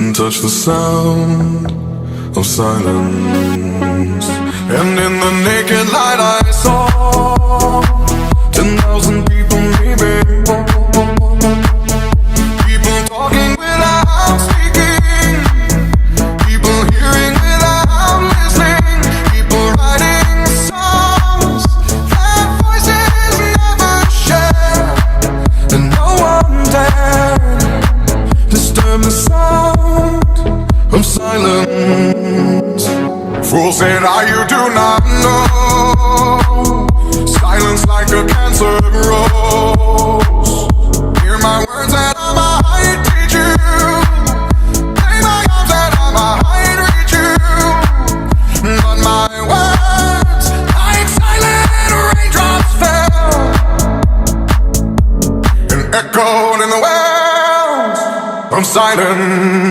and touch the sound of silence. And in the naked light I saw 10,000 people maybe, people talking without speaking, people hearing without listening, people writing songs that voices never share, and no one dared disturb the sound of silence. Fool said, you do not know. Silence like a cancer grows. Hear my words and I might teach you. Play my arms and I might reach you. But my words, like silent raindrops, fell and echoed in the wells of silence.